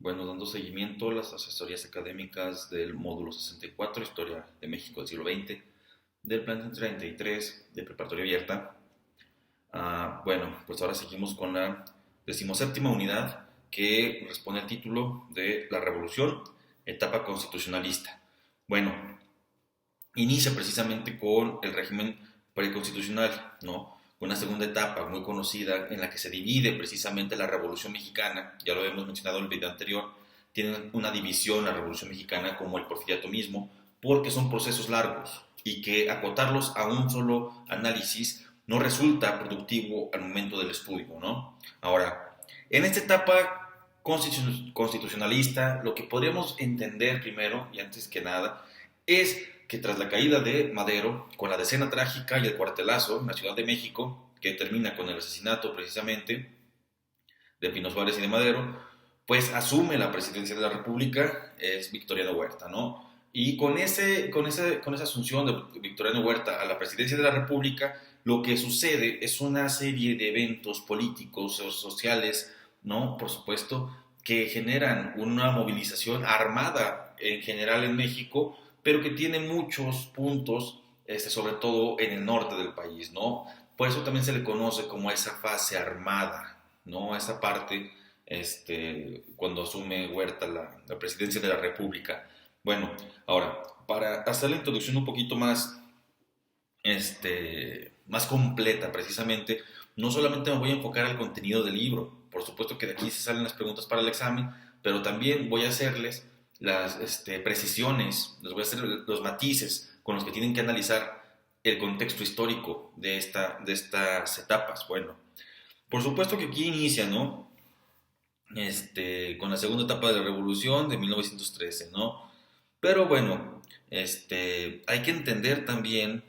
bueno, dando seguimiento a las asesorías académicas del módulo 64, Historia de México del siglo XX, del plan 33 de preparatoria abierta. Bueno, pues ahora seguimos con la 17ª unidad que responde al título de La Revolución, etapa constitucionalista. Bueno, inicia precisamente con el régimen preconstitucional, ¿no? Una segunda etapa muy conocida en la que se divide precisamente la Revolución Mexicana, ya lo hemos mencionado en el video anterior, tienen una división la Revolución Mexicana como el porfiriato mismo, porque son procesos largos y que acotarlos a un solo análisis no resulta productivo al momento del estudio, ¿no? Ahora, en esta etapa constitucionalista, lo que podríamos entender primero y antes que nada es que tras la caída de Madero, con la decena trágica y el cuartelazo en la Ciudad de México, que termina con el asesinato precisamente de Pino Suárez y de Madero, pues asume la presidencia de la República, es Victoriano Huerta, ¿no? Y con esa asunción de Victoriano Huerta a la presidencia de la República, lo que sucede es una serie de eventos políticos o sociales, ¿no? Por supuesto, que generan una movilización armada en general en México, pero que tiene muchos puntos, sobre todo en el norte del país, ¿no? Por eso también se le conoce como esa fase armada, ¿no? Esa parte, cuando asume Huerta la presidencia de la República. Bueno, ahora, para hacer la introducción un poquito más completa, precisamente, no solamente me voy a enfocar al contenido del libro, por supuesto que de aquí se salen las preguntas para el examen, pero también voy a hacerles las precisiones, les voy a hacer los matices con los que tienen que analizar el contexto histórico de estas etapas. Bueno, por supuesto que aquí inicia, ¿no? Con la segunda etapa de la Revolución de 1913, ¿no? Pero bueno, hay que entender también,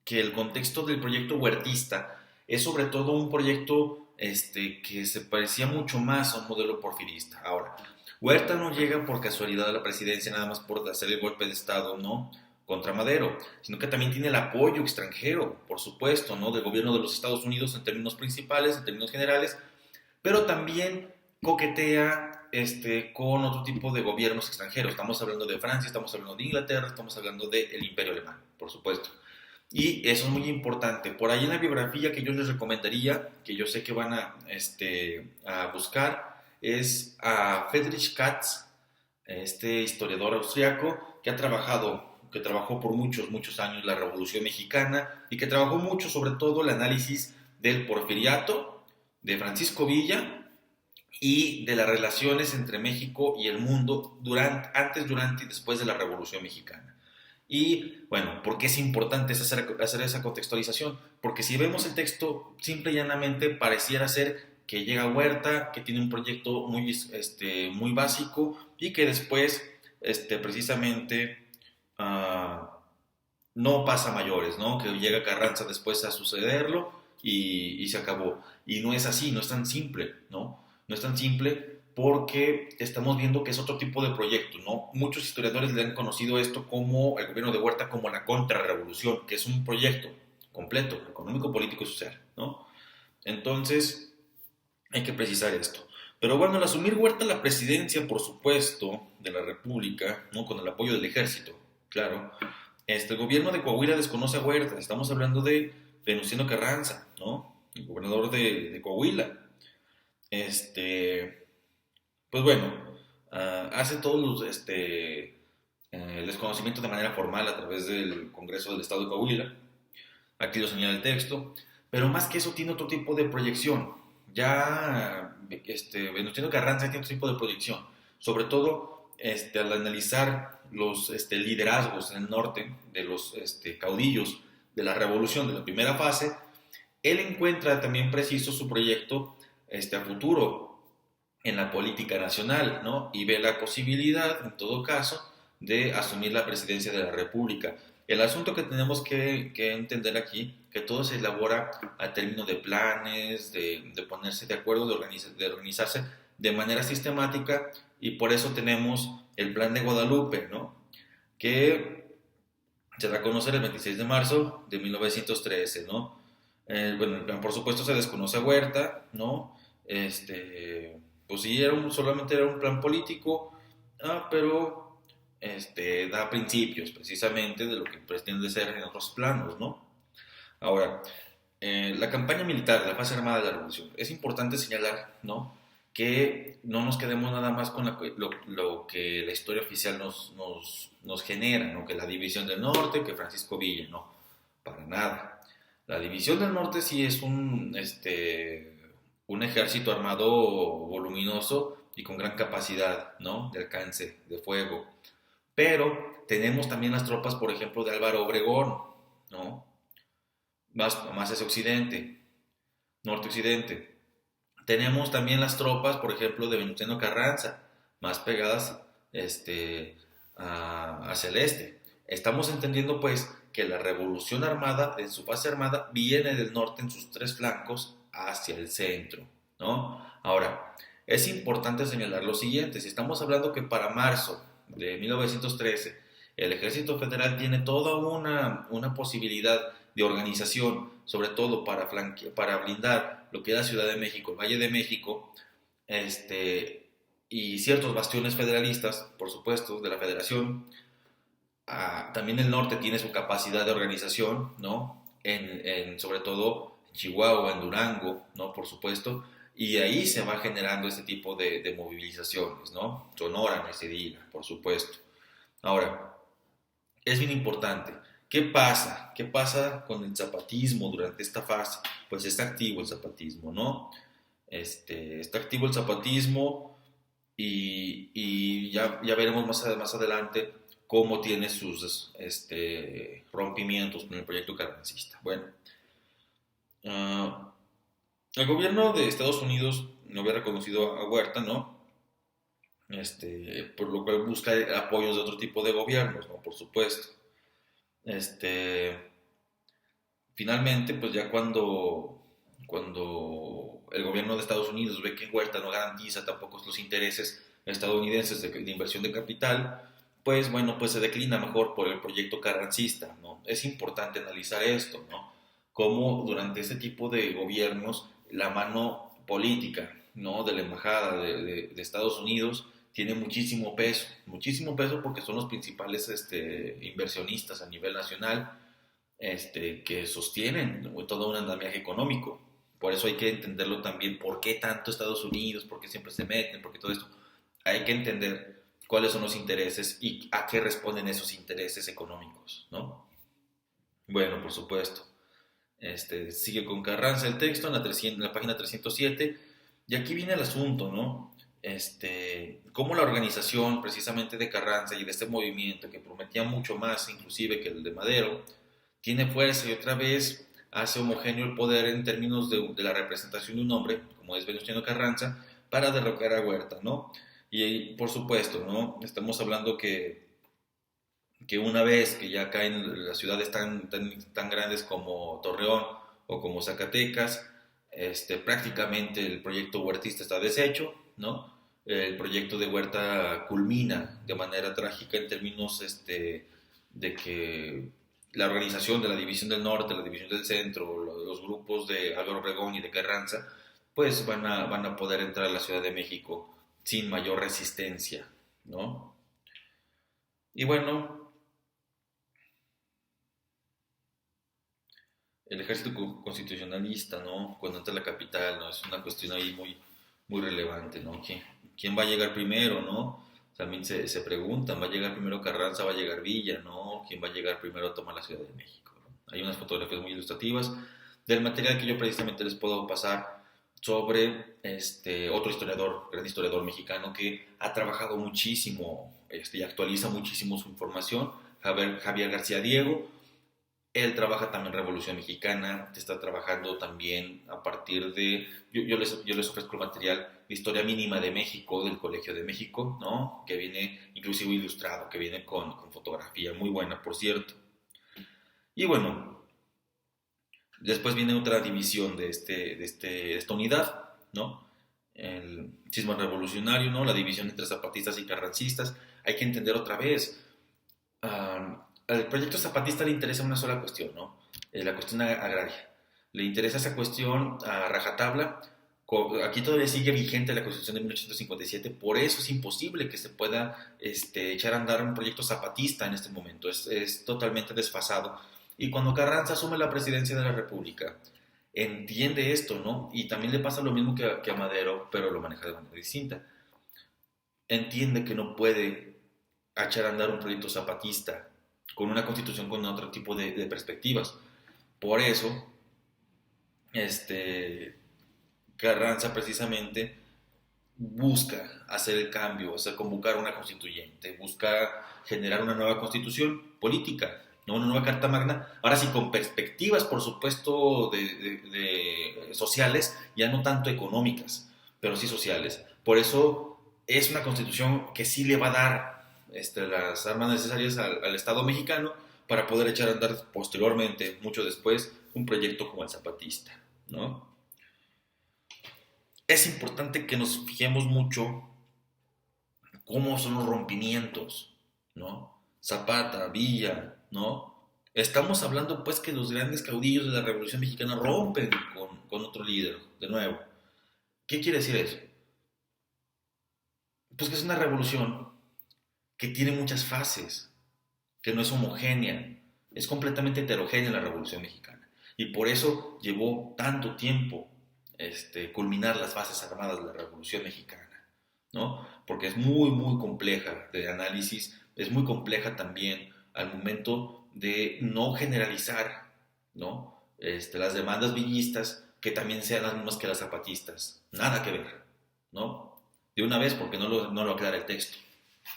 que el contexto del proyecto huertista es sobre todo un proyecto, que se parecía mucho más a un modelo porfirista. Ahora, Huerta no llega por casualidad a la presidencia nada más por hacer el golpe de Estado, ¿no? Contra Madero, sino que también tiene el apoyo extranjero, por supuesto, ¿no? Del gobierno de los Estados Unidos en términos principales, en términos generales, pero también coquetea con otro tipo de gobiernos extranjeros. Estamos hablando de Francia, estamos hablando de Inglaterra, estamos hablando del Imperio Alemán, por supuesto. Y eso es muy importante. Por ahí en la biografía que yo les recomendaría, que yo sé que van a buscar, es a Friedrich Katz, este historiador austriaco que trabajó por muchos, muchos años la Revolución Mexicana y que trabajó mucho sobre todo el análisis del porfiriato, de Francisco Villa y de las relaciones entre México y el mundo antes, durante y después de la Revolución Mexicana. Y bueno, ¿por qué es importante hacer esa contextualización? Porque si vemos el texto, simple y llanamente pareciera ser que llega Huerta, que tiene un proyecto muy básico y que después, precisamente, no pasa a mayores, ¿no? Que llega Carranza después a sucederlo y se acabó. Y no es así, no es tan simple, ¿no? No es tan simple porque estamos viendo que es otro tipo de proyecto, ¿no? Muchos historiadores le han conocido esto como el gobierno de Huerta como la contrarrevolución, que es un proyecto completo, económico, político y social, ¿no? Entonces, hay que precisar esto. Pero bueno, al asumir Huerta la presidencia, por supuesto, de la República, ¿no? Con el apoyo del ejército, claro, el gobierno de Coahuila desconoce a Huerta. Estamos hablando de Venustiano Carranza, ¿no? El gobernador de Coahuila. Pues bueno, hace todos el desconocimiento de manera formal a través del Congreso del Estado de Coahuila. Aquí lo señala el texto. Pero más que eso tiene otro tipo de proyección. Ya Venustiano Carranza tiene otro tipo de proyección. Sobre todo al analizar los liderazgos en el norte de los caudillos de la revolución de la primera fase, él encuentra también preciso su proyecto a futuro en la política nacional, ¿no? Y ve la posibilidad, en todo caso, de asumir la presidencia de la República. El asunto que tenemos que entender aquí, que todo se elabora a término de planes, de ponerse de acuerdo, de organizarse de manera sistemática, y por eso tenemos el Plan de Guadalupe, ¿no? Que se da a conocer el 26 de marzo de 1913, ¿no? Bueno, por supuesto se desconoce a Huerta, ¿no? pues sí, solamente era un plan político, pero da principios precisamente de lo que pretende ser en otros planos, ¿no? Ahora, la campaña militar, la fase armada de la revolución, es importante señalar, ¿no? Que no nos quedemos nada más con lo que la historia oficial nos genera, ¿no? Que la división del norte, que Francisco Villa, no, para nada. La división del norte sí es un ejército armado voluminoso y con gran capacidad, ¿no? De alcance, de fuego. Pero tenemos también las tropas, por ejemplo, de Álvaro Obregón, ¿no? Más hacia occidente, norte-occidente. Tenemos también las tropas, por ejemplo, de Venustiano Carranza, más pegadas hacia el este. Estamos entendiendo, pues, que la revolución armada, en su fase armada, viene del norte en sus tres flancos hacia el centro, ¿no? Ahora, es importante señalar lo siguiente, si estamos hablando que para marzo de 1913 el Ejército Federal tiene toda una posibilidad de organización, sobre todo para blindar lo que era Ciudad de México, el Valle de México, y ciertos bastiones federalistas, por supuesto, de la Federación. También el norte tiene su capacidad de organización, ¿no? Sobre todo en Chihuahua, en Durango, ¿no? Por supuesto, y ahí se va generando este tipo de movilizaciones, ¿no? Sonora, no se diga, por supuesto. Ahora, es bien importante. ¿Qué pasa? ¿Qué pasa con el zapatismo durante esta fase? Pues está activo el zapatismo, ¿no? Está activo el zapatismo y ya veremos más adelante cómo tiene sus rompimientos con el proyecto carrancista. Bueno, uh, el gobierno de Estados Unidos no había reconocido a Huerta, ¿no? Por lo cual busca apoyos de otro tipo de gobiernos, ¿no? Por supuesto. Este, Finalmente, pues ya cuando el gobierno de Estados Unidos ve que Huerta no garantiza tampoco los intereses estadounidenses de inversión de capital, pues bueno, pues se declina mejor por el proyecto carrancista, ¿no? Es importante analizar esto, ¿no? Cómo durante este tipo de gobiernos la mano política, ¿no? De la embajada de Estados Unidos tiene muchísimo peso porque son los principales inversionistas a nivel nacional, que sostienen todo un andamiaje económico. Por eso hay que entenderlo también, por qué tanto Estados Unidos, por qué siempre se meten, por qué todo esto. Hay que entender cuáles son los intereses y a qué responden esos intereses económicos, ¿no? Bueno, por supuesto. Sigue con Carranza el texto en la página 307 y aquí viene el asunto, ¿no? Cómo la organización precisamente de Carranza y de este movimiento que prometía mucho más inclusive que el de Madero, tiene fuerza y otra vez hace homogéneo el poder en términos de la representación de un hombre, como es Venustiano Carranza, para derrocar a Huerta, ¿no? Y por supuesto, ¿no? Estamos hablando que una vez que ya caen las ciudades tan grandes como Torreón o como Zacatecas, prácticamente el proyecto huertista está deshecho, ¿no? El proyecto de Huerta culmina de manera trágica en términos de que la organización de la División del Norte, la División del Centro, los grupos de Álvaro Obregón y de Carranza, pues van a poder entrar a la Ciudad de México sin mayor resistencia, ¿no? Y bueno, el ejército constitucionalista, ¿no? Cuando entra a la capital, ¿no? Es una cuestión ahí muy relevante, ¿no? ¿Quién va a llegar primero, ¿no? También se preguntan, ¿va a llegar primero Carranza, va a llegar Villa, ¿no? ¿Quién va a llegar primero a tomar la Ciudad de México? ¿No? Hay unas fotografías muy ilustrativas del material que yo precisamente les puedo pasar sobre otro historiador, gran historiador mexicano que ha trabajado muchísimo y actualiza muchísimo su información, Javier García Diego. Él trabaja también Revolución Mexicana, está trabajando también a partir de, yo les ofrezco el material de Historia Mínima de México, del Colegio de México, ¿no? Que viene inclusive ilustrado, que viene con fotografía muy buena, por cierto. Y bueno, después viene otra división de esta unidad, ¿no? El cisma revolucionario, ¿no? La división entre zapatistas y carrancistas. Hay que entender otra vez, al proyecto zapatista le interesa una sola cuestión, ¿no? La cuestión agraria. Le interesa esa cuestión a rajatabla Aquí todavía sigue vigente la Constitución de 1857, por eso es imposible que se pueda echar a andar un proyecto zapatista en este momento, es totalmente desfasado. Y cuando Carranza asume la presidencia de la República, entiende esto, ¿no? Y también le pasa lo mismo que a Madero, pero lo maneja de manera distinta. Entiende que no puede echar a andar un proyecto zapatista con una constitución con otro tipo de perspectivas. Por eso, Carranza precisamente busca hacer el cambio, hacer convocar una constituyente, busca generar una nueva constitución política, ¿no? Una nueva carta magna, ahora sí con perspectivas, por supuesto, de sociales, ya no tanto económicas, pero sí sociales. Por eso es una constitución que sí le va a dar las armas necesarias al Estado mexicano para poder echar a andar posteriormente, mucho después, un proyecto como el zapatista, ¿no? Es importante que nos fijemos mucho cómo son los rompimientos, ¿no? Zapata, Villa, ¿no? Estamos hablando pues que los grandes caudillos de la Revolución Mexicana rompen con otro líder, de nuevo. ¿Qué quiere decir eso? Pues que es una revolución que tiene muchas fases, que no es homogénea, es completamente heterogénea la Revolución Mexicana. Y por eso llevó tanto tiempo culminar las fases armadas de la Revolución Mexicana, ¿no? Porque es muy, muy compleja de análisis, es muy compleja también al momento de no generalizar, ¿no? Las demandas villistas que también sean las mismas que las zapatistas. Nada que ver, ¿no? De una vez porque no lo aclara el texto.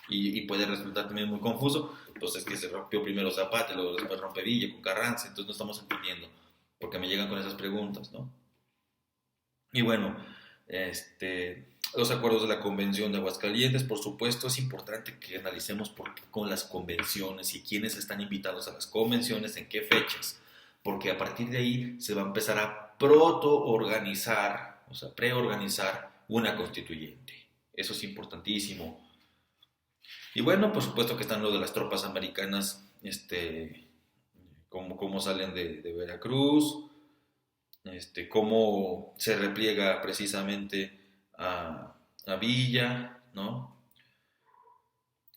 Y puede resultar también muy confuso, pues es que se rompió primero Zapata, luego después rompe Villa con Carranza, entonces no estamos entendiendo, porque me llegan con esas preguntas, ¿no? Y bueno, los acuerdos de la Convención de Aguascalientes, por supuesto, es importante que analicemos por qué con las convenciones y quiénes están invitados a las convenciones, en qué fechas, porque a partir de ahí se va a empezar a proto-organizar, o sea, preorganizar una constituyente. Eso es importantísimo. Y bueno, por supuesto que están lo de las tropas americanas, cómo salen de Veracruz, cómo se repliega precisamente a Villa, ¿no?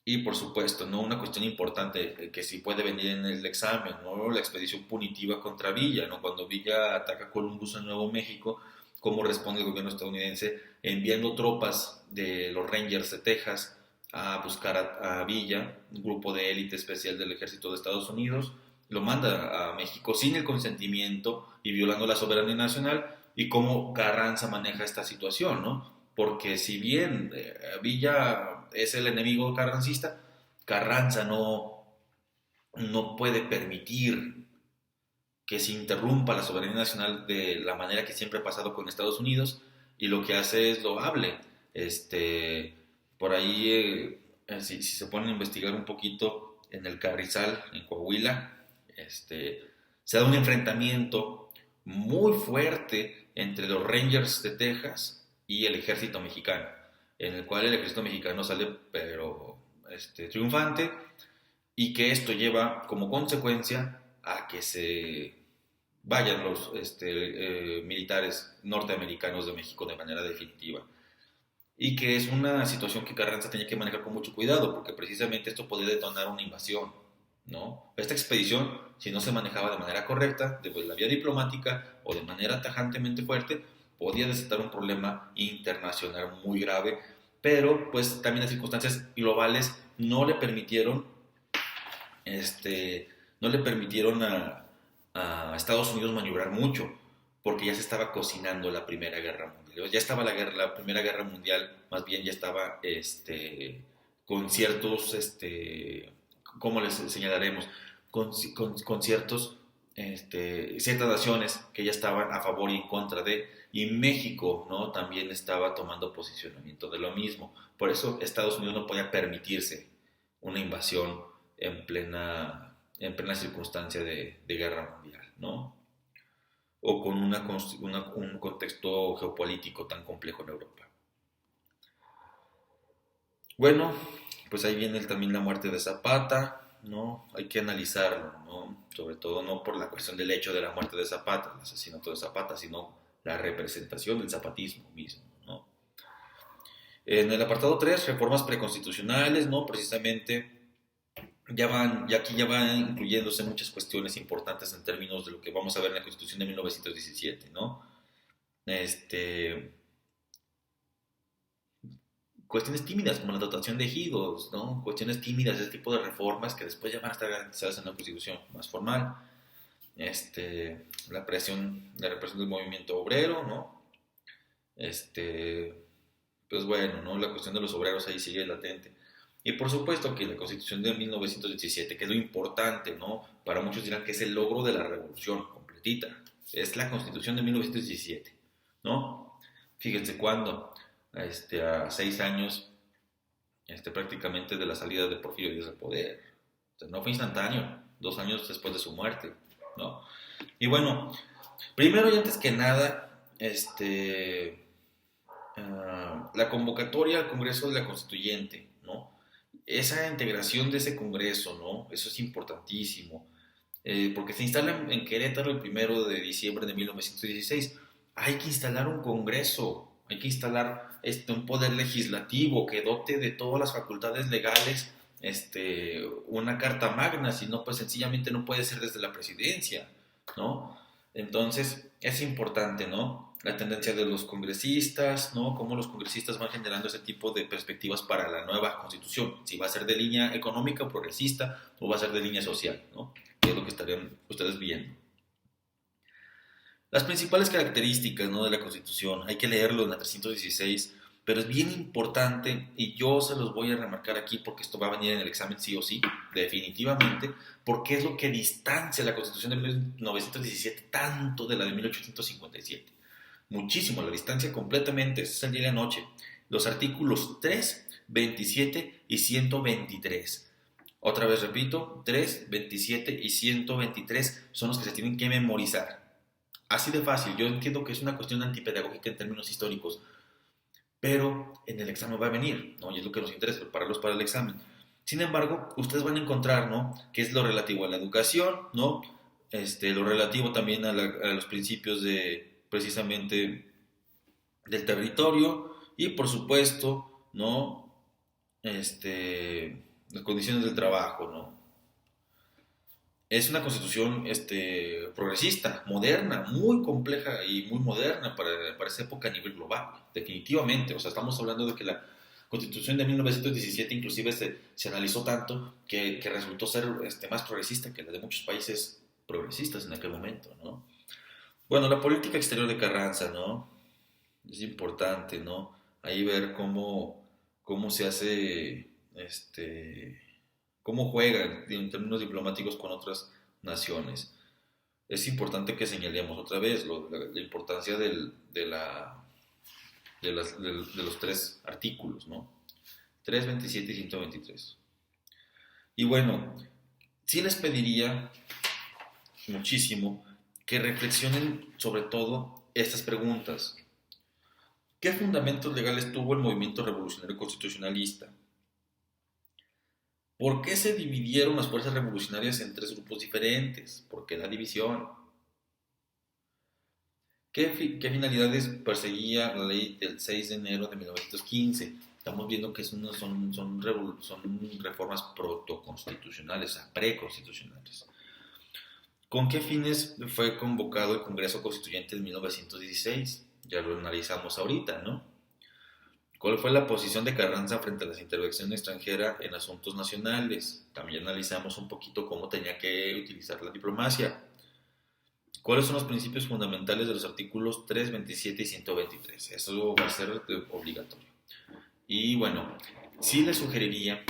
Y por supuesto, ¿no? Una cuestión importante que sí puede venir en el examen, ¿no? La expedición punitiva contra Villa, ¿no? Cuando Villa ataca a Columbus en Nuevo México, ¿cómo responde el gobierno estadounidense? Enviando tropas de los Rangers de Texas a buscar a Villa, un grupo de élite especial del ejército de Estados Unidos, lo manda a México sin el consentimiento y violando la soberanía nacional, y cómo Carranza maneja esta situación, ¿no? Porque si bien Villa es el enemigo carrancista, Carranza no puede permitir que se interrumpa la soberanía nacional de la manera que siempre ha pasado con Estados Unidos, y lo que hace es loable. Por ahí, si se ponen a investigar un poquito en el Carrizal, en Coahuila, se da un enfrentamiento muy fuerte entre los Rangers de Texas y el ejército mexicano, en el cual el ejército mexicano sale pero triunfante, y que esto lleva como consecuencia a que se vayan los militares norteamericanos de México de manera definitiva. Y que es una situación que Carranza tenía que manejar con mucho cuidado, porque precisamente esto podía detonar una invasión, ¿no? Esta expedición, si no se manejaba de manera correcta, de la vía diplomática o de manera tajantemente fuerte, podía desatar un problema internacional muy grave, pero pues también las circunstancias globales no le permitieron, no le permitieron a Estados Unidos maniobrar mucho, porque ya se estaba cocinando la Primera Guerra Mundial. Ya estaba la Primera Guerra Mundial, más bien ya estaba con ciertos, ¿cómo les señalaremos? Con ciertos, ciertas naciones que ya estaban a favor y en contra de, y México, ¿no? También estaba tomando posicionamiento de lo mismo. Por eso Estados Unidos no podía permitirse una invasión en plena circunstancia de guerra mundial, ¿no? O con un contexto geopolítico tan complejo en Europa. Bueno, pues ahí viene también la muerte de Zapata, ¿no? Hay que analizarlo, ¿no? Sobre todo no por la cuestión del hecho de la muerte de Zapata, el asesinato de Zapata, sino la representación del zapatismo mismo, ¿no? En el apartado 3, reformas preconstitucionales, ¿no? Precisamente ya aquí ya van incluyéndose muchas cuestiones importantes en términos de lo que vamos a ver en la Constitución de 1917, ¿no? Este, cuestiones tímidas como la dotación de ejidos, ¿no? Cuestiones tímidas, ese tipo de reformas que después ya van a estar garantizadas en una constitución más formal. La represión del movimiento obrero, ¿no? Este, pues bueno, ¿no? La cuestión de los obreros ahí sigue latente. Y por supuesto que la Constitución de 1917, que es lo importante, ¿no? Para muchos dirán que es el logro de la revolución completita. Es la Constitución de 1917, ¿no? Fíjense cuándo, a 6 años, prácticamente de la salida de Porfirio Díaz al poder. O sea, no fue instantáneo, 2 años después de su muerte, ¿no? Y bueno, primero y antes que nada, la convocatoria al Congreso de la Constituyente, ¿no? Esa integración de ese Congreso, ¿no? Eso es importantísimo, porque se instala en Querétaro el 1 de diciembre de 1916. Hay que instalar un Congreso, hay que instalar un poder legislativo que dote de todas las facultades legales, una carta magna, si no, pues sencillamente no puede ser desde la presidencia, ¿no? Entonces, es importante, ¿no? La tendencia de los congresistas, ¿no? Cómo los congresistas van generando ese tipo de perspectivas para la nueva constitución, si va a ser de línea económica, progresista, o va a ser de línea social, ¿no? Que es lo que estarían ustedes viendo. Las principales características, ¿no?, de la Constitución, hay que leerlo en la 316, pero es bien importante y yo se los voy a remarcar aquí porque esto va a venir en el examen sí o sí, definitivamente, porque es lo que distancia la Constitución de 1917 tanto de la de 1857. Muchísimo, la distancia completamente, es el día y la noche. Los artículos 3, 27 y 123. Otra vez repito, 3, 27 y 123 son los que se tienen que memorizar. Así de fácil, yo entiendo que es una cuestión antipedagógica en términos históricos, pero en el examen va a venir, ¿no? Y es lo que nos interesa, prepararlos para el examen. Sin embargo, ustedes van a encontrar, ¿no?, que es lo relativo a la educación, ¿no? Lo relativo también a los principios de, precisamente, del territorio y, por supuesto, ¿no?, las condiciones del trabajo, ¿no? Es una constitución progresista, moderna, muy compleja y muy moderna para esa época a nivel global, definitivamente. O sea, estamos hablando de que la constitución de 1917 inclusive se analizó tanto que resultó ser más progresista que la de muchos países progresistas en aquel momento, ¿no? Bueno, la política exterior de Carranza, ¿no? Es importante, ¿no? Ahí ver cómo se hace, cómo juegan en términos diplomáticos con otras naciones. Es importante que señalemos otra vez la importancia de los tres artículos, ¿no? 3, 27 y 123. Y bueno, sí les pediría muchísimo que reflexionen sobre todo estas preguntas. ¿Qué fundamentos legales tuvo el movimiento revolucionario constitucionalista? ¿Por qué se dividieron las fuerzas revolucionarias en tres grupos diferentes? ¿Por qué la división? ¿Qué finalidades perseguía la ley del 6 de enero de 1915? Estamos viendo que son reformas protoconstitucionales, o sea, preconstitucionales. ¿Con qué fines fue convocado el Congreso Constituyente en 1916? Ya lo analizamos ahorita, ¿no? ¿Cuál fue la posición de Carranza frente a la intervención extranjera en asuntos nacionales? También analizamos un poquito cómo tenía que utilizar la diplomacia. ¿Cuáles son los principios fundamentales de los artículos 3, 27 y 123? Eso va a ser obligatorio. Y bueno, sí les sugeriría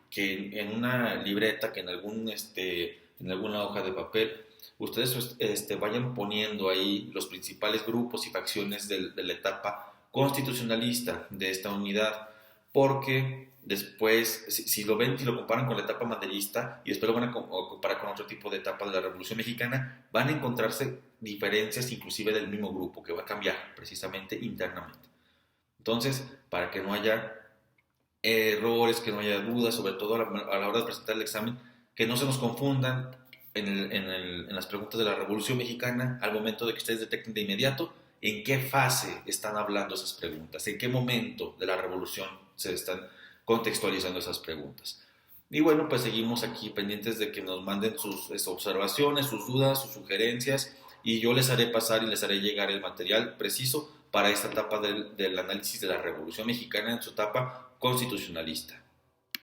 que en una libreta, que en alguna hoja de papel, ustedes vayan poniendo ahí los principales grupos y facciones de la etapa constitucionalista de esta unidad, porque después, si lo ven, si lo comparan con la etapa maderista y después lo van a comparar con otro tipo de etapa de la Revolución Mexicana, van a encontrarse diferencias inclusive del mismo grupo, que va a cambiar precisamente internamente. Entonces, para que no haya errores, que no haya dudas, sobre todo a la hora de presentar el examen, que no se nos confundan en las preguntas de la Revolución Mexicana al momento de que ustedes detecten de inmediato en qué fase están hablando esas preguntas, en qué momento de la revolución se están contextualizando esas preguntas. Y bueno, pues seguimos aquí pendientes de que nos manden sus observaciones, sus dudas, sus sugerencias, y yo les haré pasar y les haré llegar el material preciso para esta etapa del análisis de la Revolución Mexicana en su etapa constitucionalista.